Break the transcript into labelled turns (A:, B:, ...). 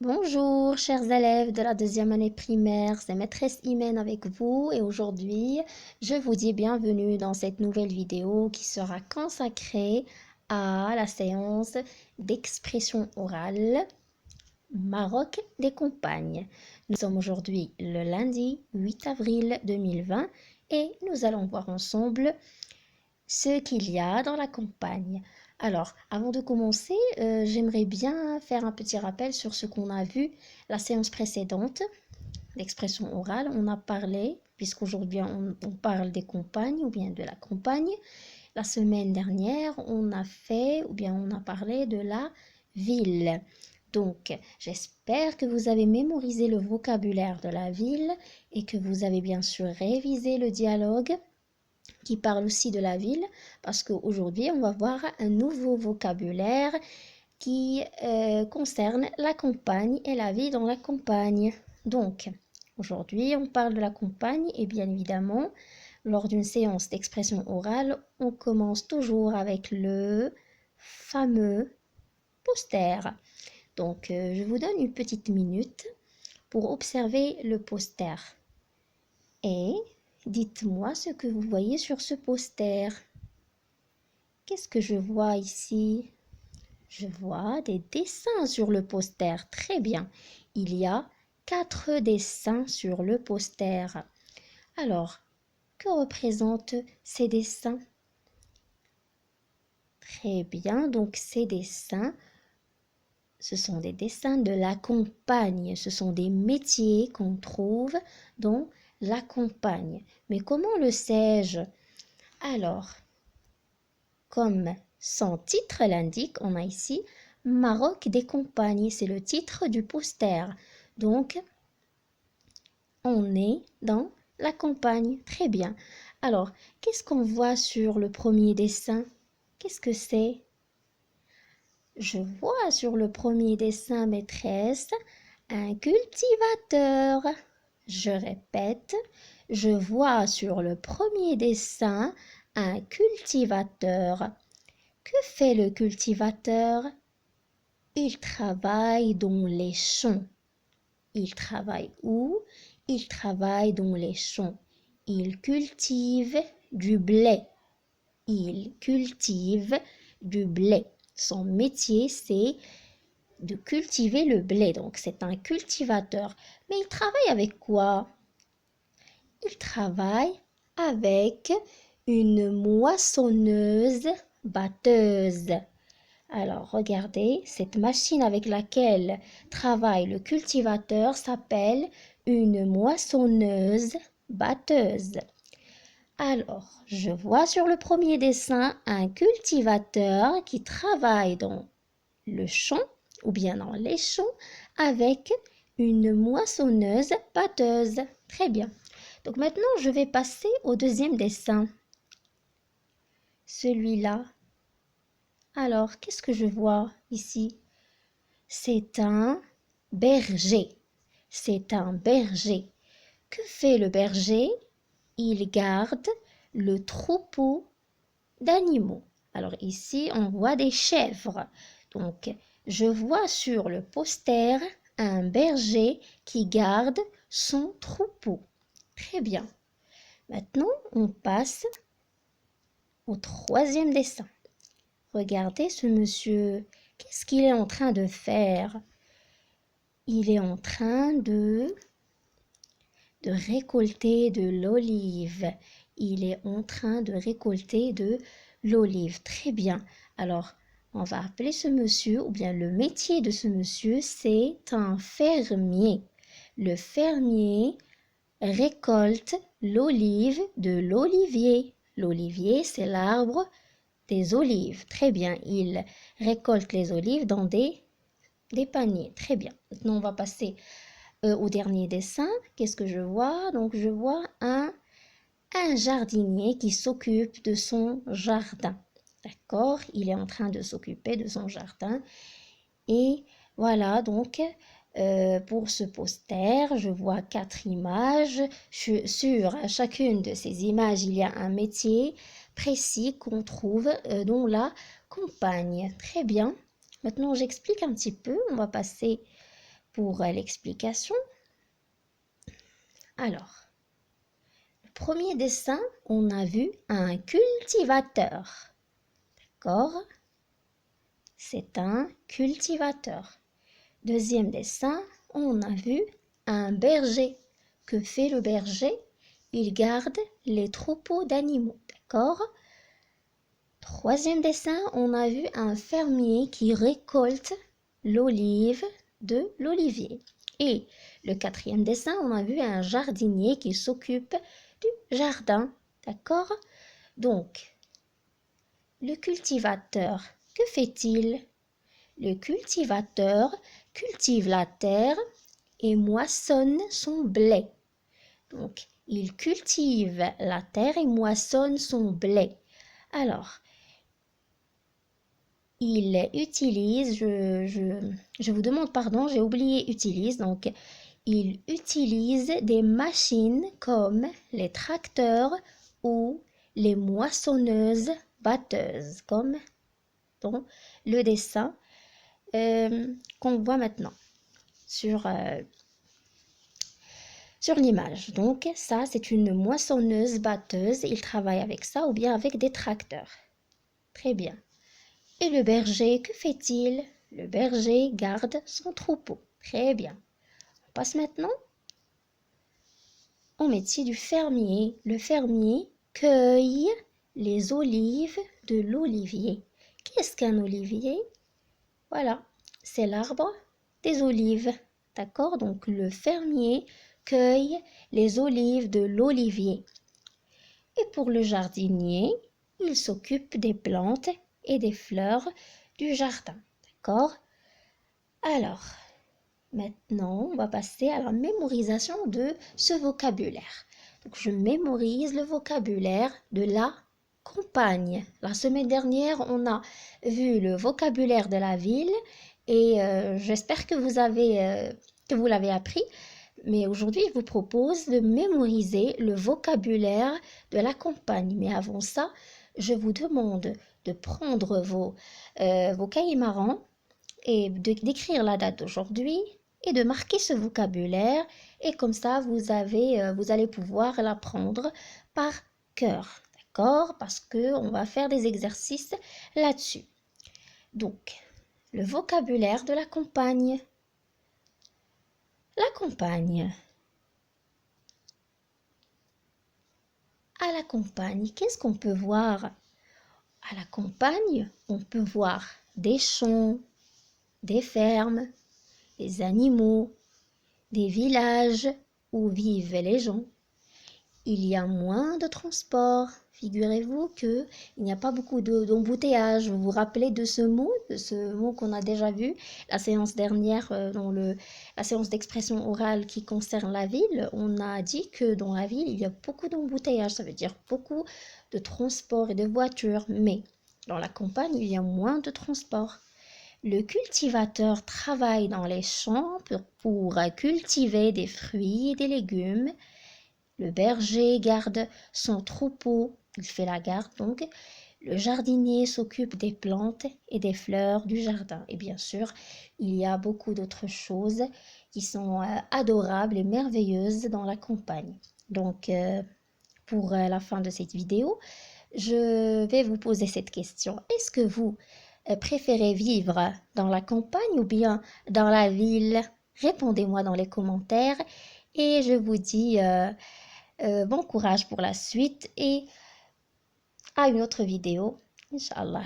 A: Bonjour, chers élèves de la deuxième année primaire, c'est maîtresse Imen avec vous et aujourd'hui, je vous dis bienvenue dans cette nouvelle vidéo qui sera consacrée à la séance d'expression orale Maroc des compagnes. Nous sommes aujourd'hui le lundi 8 avril 2020 et nous allons voir ensemble ce qu'il y a dans la campagne. Alors, avant de commencer, j'aimerais bien faire un petit rappel sur ce qu'on a vu la séance précédente, l'expression orale. On a parlé, puisqu'aujourd'hui on parle des compagnes ou bien de la campagne. La semaine dernière, on a fait ou bien on a parlé de la ville. Donc, j'espère que vous avez mémorisé le vocabulaire de la ville et que vous avez bien sûr révisé le dialogue qui parle aussi de la ville, parce qu'aujourd'hui, on va voir un nouveau vocabulaire qui concerne la campagne et la vie dans la campagne. Donc, aujourd'hui, on parle de la campagne et bien évidemment, lors d'une séance d'expression orale, on commence toujours avec le fameux poster. Donc, je vous donne une petite minute pour observer le poster. Et dites-moi ce que vous voyez sur ce poster. Qu'est-ce que je vois ici? Je vois des dessins sur le poster. Très bien. Il y a 4 dessins sur le poster. Alors, que représentent ces dessins? Très bien. Donc, ces dessins, ce sont des dessins de la campagne. Ce sont des métiers qu'on trouve dans la campagne. Mais comment le sais-je? Alors, comme son titre l'indique, on a ici Maroc des compagnies, c'est le titre du poster. Donc, on est dans la campagne. Très bien. Alors, qu'est-ce qu'on voit sur le premier dessin? Qu'est-ce que c'est? Je vois sur le premier dessin, maîtresse, un cultivateur. Je répète, je vois sur le premier dessin un cultivateur. Que fait le cultivateur? Il travaille dans les champs. Il travaille où? Il travaille dans les champs. Il cultive du blé. Il cultive du blé. Son métier, c'est de cultiver le blé. Donc, c'est un cultivateur. Mais il travaille avec quoi? Il travaille avec une moissonneuse batteuse. Alors, regardez, cette machine avec laquelle travaille le cultivateur s'appelle une moissonneuse batteuse. Alors, je vois sur le premier dessin un cultivateur qui travaille dans le champ ou bien dans les champs avec une moissonneuse batteuse. Très bien. Donc maintenant, je vais passer au deuxième dessin. Celui-là. Alors, qu'est-ce que je vois ici? C'est un berger. C'est un berger. Que fait le berger? Il garde le troupeau d'animaux. Alors ici, on voit des chèvres. Donc, je vois sur le poster un berger qui garde son troupeau. Très bien. Maintenant, on passe au troisième dessin. Regardez ce monsieur. Qu'est-ce qu'il est en train de faire? Il est en train de récolter de l'olive. Il est en train de récolter de l'olive. Très bien. Alors, on va appeler ce monsieur, ou bien le métier de ce monsieur, c'est un fermier. Le fermier récolte l'olive de l'olivier. L'olivier, c'est l'arbre des olives. Très bien. Il récolte les olives dans des paniers. Très bien. Maintenant, on va passer au dernier dessin. Qu'est-ce que je vois? Donc, je vois un jardinier qui s'occupe de son jardin. D'accord? Il est en train de s'occuper de son jardin. Et voilà, donc, pour ce poster, je vois 4 images. Sur chacune de ces images, il y a un métier précis qu'on trouve dans la campagne. Très bien. Maintenant, j'explique un petit peu. On va passer pour l'explication. Alors, le premier dessin, on a vu un cultivateur. D'accord? C'est un cultivateur. Deuxième dessin, on a vu un berger. Que fait le berger? Il garde les troupeaux d'animaux. D'accord? Troisième dessin, on a vu un fermier qui récolte l'olive de l'olivier. Et le quatrième dessin, on a vu un jardinier qui s'occupe du jardin. D'accord? Donc, le cultivateur, que fait-il? Le cultivateur cultive la terre et moissonne son blé. Donc, il cultive la terre et moissonne son blé. Alors, il utilise, je vous demande pardon, j'ai oublié utilise, donc il utilise des machines comme les tracteurs ou les moissonneuses batteuses, comme dans le dessin qu'on voit maintenant sur l'image. Donc ça, c'est une moissonneuse batteuse, il travaille avec ça ou bien avec des tracteurs. Très bien. Et le berger, que fait-il? Le berger garde son troupeau. Très bien. On passe maintenant au métier du fermier. Le fermier cueille les olives de l'olivier. Qu'est-ce qu'un olivier? Voilà, c'est l'arbre des olives. D'accord? Donc le fermier cueille les olives de l'olivier. Et pour le jardinier, il s'occupe des plantes et des fleurs du jardin. D'accord? Alors, maintenant, on va passer à la mémorisation de ce vocabulaire. Donc, je mémorise le vocabulaire de la campagne. La semaine dernière, on a vu le vocabulaire de la ville et j'espère que vous l'avez appris. Mais aujourd'hui, je vous propose de mémoriser le vocabulaire de la campagne. Mais avant ça, je vous demande de prendre vos cahiers marrons et d'écrire la date d'aujourd'hui et de marquer ce vocabulaire. Et comme ça, vous allez pouvoir l'apprendre par cœur. D'accord? Parce qu'on va faire des exercices là-dessus. Donc, le vocabulaire de la campagne. La campagne. À la campagne, qu'est-ce qu'on peut voir? À la campagne, on peut voir des champs, des fermes, des animaux, des villages où vivent les gens. Il y a moins de transport. Figurez-vous qu'il n'y a pas beaucoup d'embouteillage. Vous vous rappelez de ce mot qu'on a déjà vu la séance dernière dans la séance d'expression orale qui concerne la ville. On a dit que dans la ville, il y a beaucoup d'embouteillage. Ça veut dire beaucoup de transport et de voitures. Mais dans la campagne, il y a moins de transport. Le cultivateur travaille dans les champs pour cultiver des fruits et des légumes. Le berger garde son troupeau, il fait la garde donc. Le jardinier s'occupe des plantes et des fleurs du jardin. Et bien sûr, il y a beaucoup d'autres choses qui sont adorables et merveilleuses dans la campagne. Donc, pour la fin de cette vidéo, je vais vous poser cette question. Est-ce que vous préférez vivre dans la campagne ou bien dans la ville? Répondez-moi dans les commentaires et je vous dis bon courage pour la suite et à une autre vidéo, Inch'Allah.